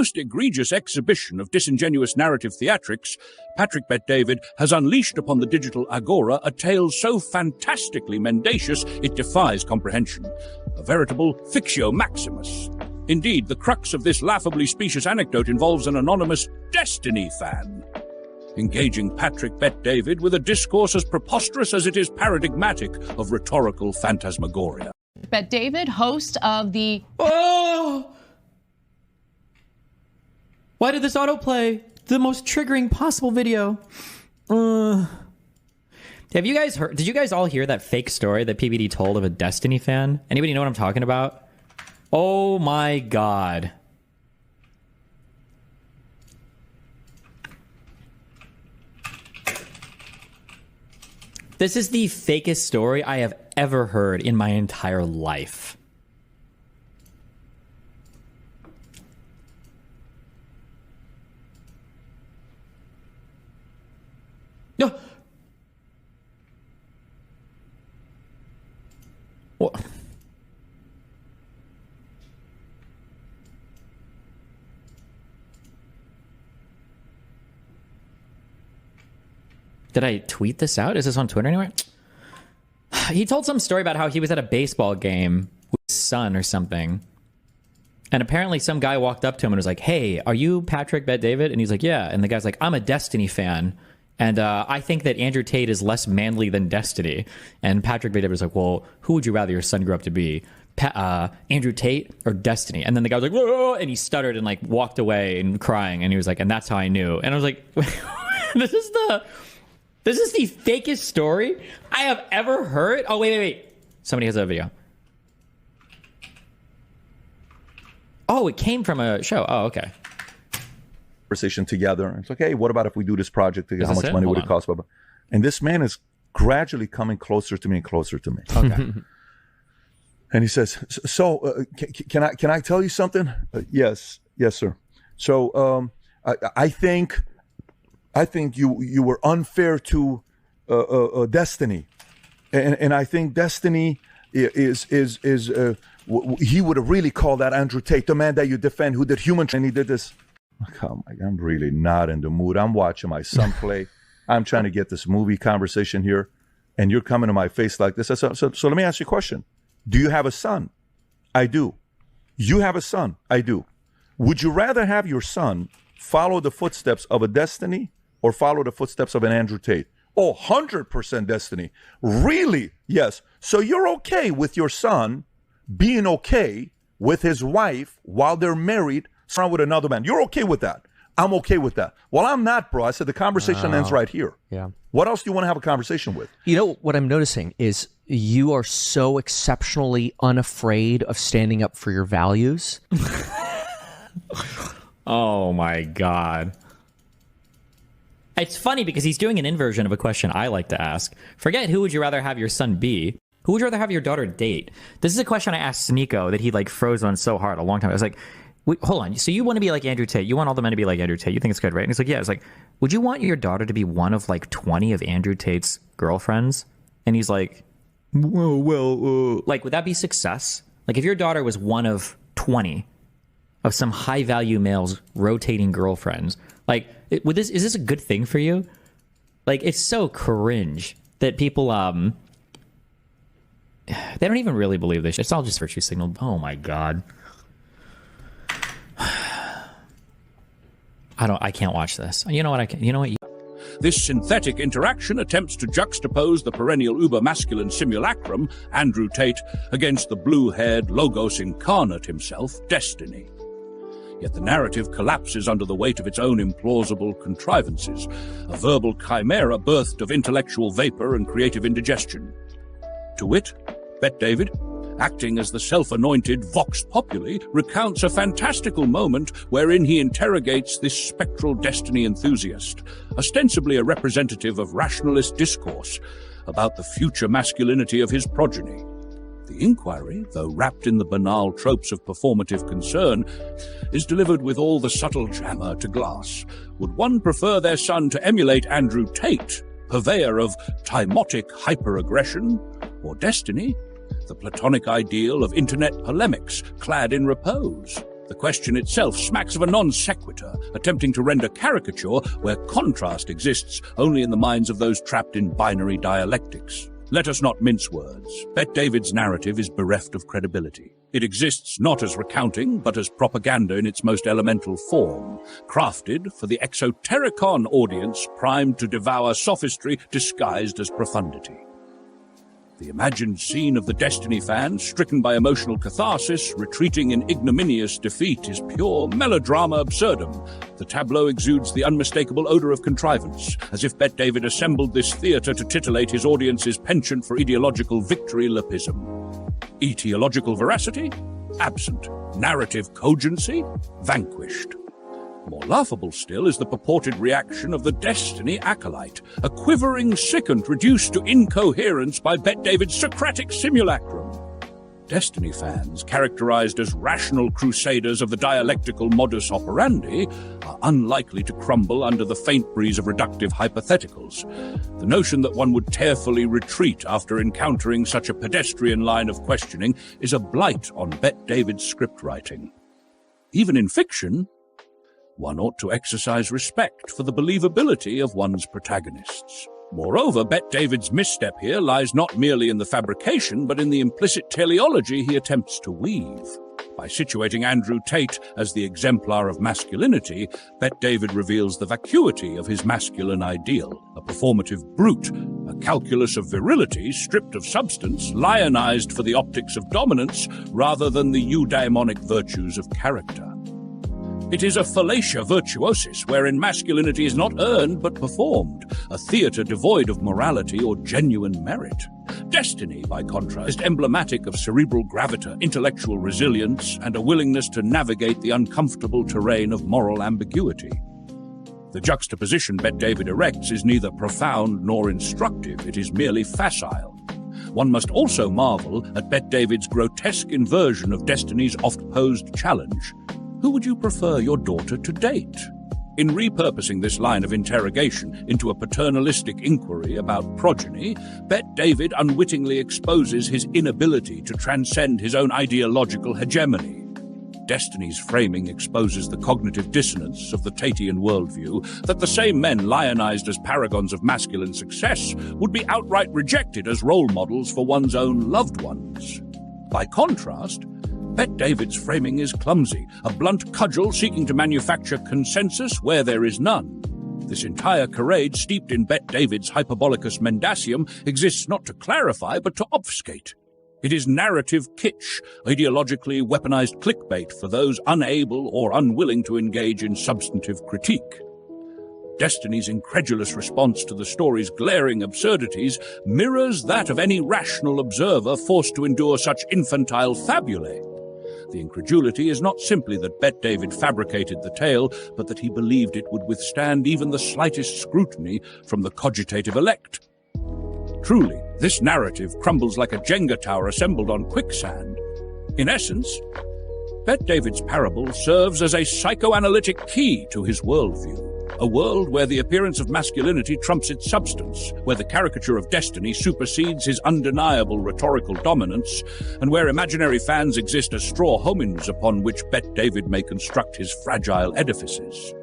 most egregious exhibition of disingenuous narrative theatrics, Patrick Bet-David has unleashed upon the digital agora a tale so fantastically mendacious it defies comprehension. A veritable fictio maximus. Indeed, the crux of this laughably specious anecdote involves an anonymous Destiny fan, engaging Patrick Bet-David with a discourse as preposterous as it is paradigmatic of rhetorical phantasmagoria. Bet-David, host of the... Oh! Why did this autoplay? The most triggering possible video. Have you guys heard? Did you guys all hear that fake story that PBD told of a Destiny fan? Anybody know what I'm talking about? Oh my god. This is the fakest story I have ever heard in my entire life. No. What? Did I tweet this out? Is this on Twitter anywhere? He told some story about how he was at a baseball game with his son or something. And apparently some guy walked up to him and was like, "Hey, are you Patrick Bet-David?" And he's like, "Yeah." And the guy's like, "I'm a Destiny fan. And I think that Andrew Tate is less manly than Destiny." And Patrick Bet-David was like, "Well, who would you rather your son grow up to be? Andrew Tate or Destiny?" And then the guy was like, "Whoa," and he stuttered and like walked away and crying. And he was like, "And that's how I knew." And I was like, This is the fakest story I have ever heard. Oh, wait. Somebody has a video. Oh, it came from a show. Oh, okay. Conversation together. It's like, hey, what about if we do this project together? How much money would it cost? And this man is gradually coming closer to me and closer to me. Okay. And he says, "So, can I tell you something?" Yes, sir. So, I think you were unfair to Destiny, and I think Destiny is he would have really called that Andrew Tate, the man that you defend, who did human training, he did this. Oh my God, I'm really not in the mood. I'm watching my son play. I'm trying to get this movie conversation here, and you're coming to my face like this. So let me ask you a question. Do you have a son? I do. You have a son? I do. Would you rather have your son follow the footsteps of a Destiny or follow the footsteps of an Andrew Tate? Oh, 100% Destiny. Really? Yes. So you're okay with your son being okay with his wife while they're married, around with another man. You're okay with that. I'm okay with that. Well, I'm not, bro. I said the conversation ends right here. Yeah. What else do you want to have a conversation with? You know, what I'm noticing is you are so exceptionally unafraid of standing up for your values. Oh my God. It's funny because he's doing an inversion of a question I like to ask. Forget who would you rather have your son be? Who would you rather have your daughter date? This is a question I asked Nico that he like froze on so hard a long time. I was like, wait, hold on. So you want to be like Andrew Tate? You want all the men to be like Andrew Tate? You think it's good, right? And he's like, yeah. It's like, would you want your daughter to be one of like 20 of Andrew Tate's girlfriends? And he's like, well, like, would that be success? Like, if your daughter was one of 20 of some high value males rotating girlfriends, like, is this a good thing for you? Like, it's so cringe that people, they don't even really believe this. It's all just virtue signaled. Oh my God. I can't watch this. You know what? This synthetic interaction attempts to juxtapose the perennial uber-masculine simulacrum, Andrew Tate, against the blue-haired Logos incarnate himself, Destiny. Yet the narrative collapses under the weight of its own implausible contrivances, a verbal chimera birthed of intellectual vapor and creative indigestion. To wit, Bet-David, acting as the self-anointed Vox Populi, recounts a fantastical moment wherein he interrogates this spectral Destiny enthusiast, ostensibly a representative of rationalist discourse, about the future masculinity of his progeny. The inquiry, though wrapped in the banal tropes of performative concern, is delivered with all the subtle glamour to glass. Would one prefer their son to emulate Andrew Tate, purveyor of thymotic hyperaggression, or Destiny, the platonic ideal of internet polemics clad in repose? The question itself smacks of a non sequitur, attempting to render caricature where contrast exists only in the minds of those trapped in binary dialectics. Let us not mince words. Bette David's narrative is bereft of credibility. It exists not as recounting, but as propaganda in its most elemental form, crafted for the exotericon audience primed to devour sophistry disguised as profundity. The imagined scene of the Destiny fans, stricken by emotional catharsis, retreating in ignominious defeat, is pure melodrama absurdum. The tableau exudes the unmistakable odor of contrivance, as if Bette David assembled this theatre to titillate his audience's penchant for ideological victory-lapism. Etiological veracity? Absent. Narrative cogency? Vanquished. More laughable still is the purported reaction of the Destiny acolyte, a quivering sycont reduced to incoherence by Bette David's Socratic simulacrum. Destiny fans, characterized as rational crusaders of the dialectical modus operandi, are unlikely to crumble under the faint breeze of reductive hypotheticals. The notion that one would tearfully retreat after encountering such a pedestrian line of questioning is a blight on Bette David's script writing. Even in fiction, one ought to exercise respect for the believability of one's protagonists. Moreover, Bette David's misstep here lies not merely in the fabrication, but in the implicit teleology he attempts to weave. By situating Andrew Tate as the exemplar of masculinity, Bette David reveals the vacuity of his masculine ideal, a performative brute, a calculus of virility stripped of substance, lionized for the optics of dominance, rather than the eudaimonic virtues of character. It is a fallacia virtuosis, wherein masculinity is not earned but performed, a theatre devoid of morality or genuine merit. Destiny, by contrast, is emblematic of cerebral gravita, intellectual resilience, and a willingness to navigate the uncomfortable terrain of moral ambiguity. The juxtaposition Bette David erects is neither profound nor instructive, it is merely facile. One must also marvel at Bette David's grotesque inversion of Destiny's oft-posed challenge. Who would you prefer your daughter to date? In repurposing this line of interrogation into a paternalistic inquiry about progeny, Bette David unwittingly exposes his inability to transcend his own ideological hegemony. Destiny's framing exposes the cognitive dissonance of the Tatian worldview that the same men lionized as paragons of masculine success would be outright rejected as role models for one's own loved ones. By contrast, Bette David's framing is clumsy, a blunt cudgel seeking to manufacture consensus where there is none. This entire charade, steeped in Bette David's hyperbolicus mendacium, exists not to clarify but to obfuscate. It is narrative kitsch, ideologically weaponized clickbait for those unable or unwilling to engage in substantive critique. Destiny's incredulous response to the story's glaring absurdities mirrors that of any rational observer forced to endure such infantile fabulae. The incredulity is not simply that Bette David fabricated the tale, but that he believed it would withstand even the slightest scrutiny from the cogitative elect. Truly, this narrative crumbles like a Jenga tower assembled on quicksand. In essence, Bette David's parable serves as a psychoanalytic key to his worldview. A world where the appearance of masculinity trumps its substance, where the caricature of Destiny supersedes his undeniable rhetorical dominance, and where imaginary fans exist as straw homins upon which Bette David may construct his fragile edifices.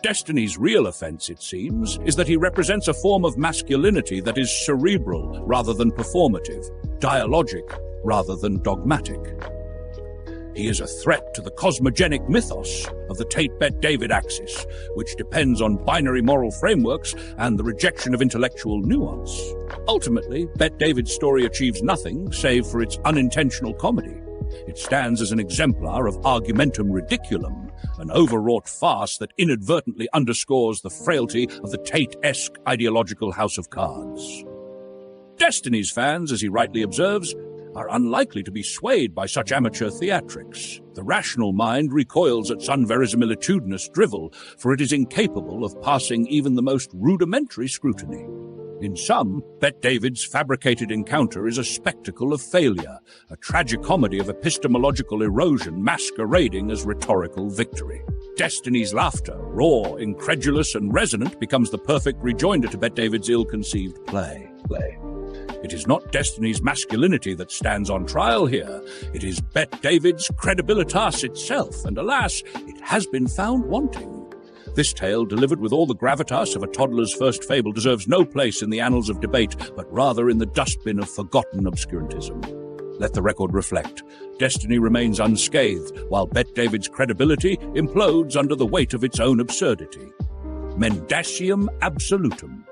Destiny's real offense, it seems, is that he represents a form of masculinity that is cerebral rather than performative, dialogic rather than dogmatic. He is a threat to the cosmogenic mythos of the Tate-Bette David axis, which depends on binary moral frameworks and the rejection of intellectual nuance. Ultimately, Bette David's story achieves nothing save for its unintentional comedy. It stands as an exemplar of argumentum ridiculum, an overwrought farce that inadvertently underscores the frailty of the Tate-esque ideological house of cards. Destiny's fans, as he rightly observes, are unlikely to be swayed by such amateur theatrics. The rational mind recoils at unverisimilitudinous drivel, for it is incapable of passing even the most rudimentary scrutiny. In sum, Bette David's fabricated encounter is a spectacle of failure, a tragicomedy of epistemological erosion masquerading as rhetorical victory. Destiny's laughter, raw, incredulous, and resonant, becomes the perfect rejoinder to Bette David's ill-conceived play. It is not Destiny's masculinity that stands on trial here. It is Bet David's credibilitas itself, and alas, it has been found wanting. This tale, delivered with all the gravitas of a toddler's first fable, deserves no place in the annals of debate, but rather in the dustbin of forgotten obscurantism. Let the record reflect. Destiny remains unscathed, while Bet David's credibility implodes under the weight of its own absurdity. Mendacium absolutum.